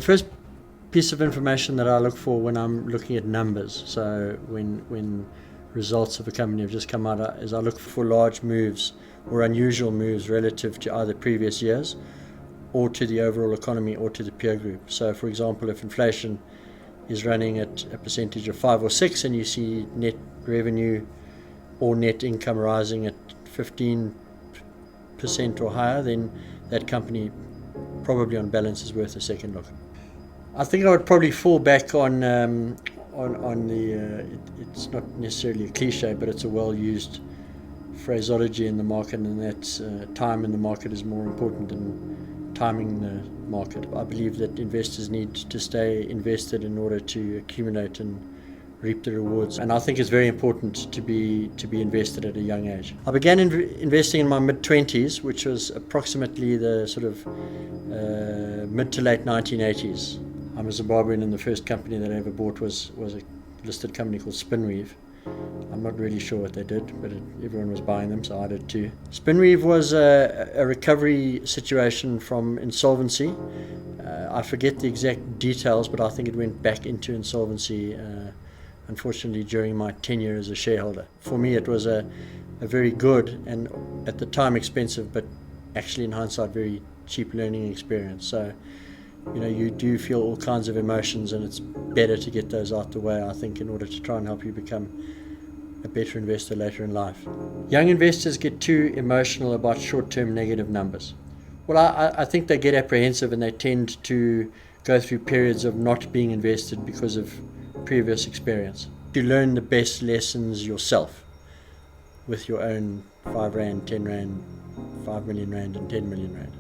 first piece of information that I look for when I'm looking at numbers, so when results of a company have just come out, is I look for large moves or unusual moves relative to either previous years or to the overall economy or to the peer group. So for example, if inflation is running at a percentage of 5 or 6 and you see net revenue or net income rising at 15% or higher, then that company probably on balance is worth a second look. I think I would probably fall back on the it's not necessarily a cliche, but it's a well-used phraseology in the market, and that's time in the market is more important than timing the market. I believe that investors need to stay invested in order to accumulate and reap the rewards, and I think it's very important to be invested at a young age. I began investing in my mid-20s, which was approximately the sort of mid to late 1980s. I'm a Zimbabwean, and the first company that I ever bought was a listed company called Spinweave. I'm not really sure what they did, but everyone was buying them, so I did too. Spinweave was a recovery situation from insolvency. I forget the exact details, but I think it went back into insolvency, unfortunately, during my tenure as a shareholder. For me, it was a very good and at the time expensive, but actually in hindsight very cheap learning experience. So, you do feel all kinds of emotions, and it's better to get those out the way, I think, in order to try and help you become a better investor later in life. Young investors get too emotional about short-term negative numbers. Well, I think they get apprehensive, and they tend to go through periods of not being invested because of previous experience. You learn the best lessons yourself with your own 5 Rand, 10 Rand, 5 million Rand and 10 million Rand.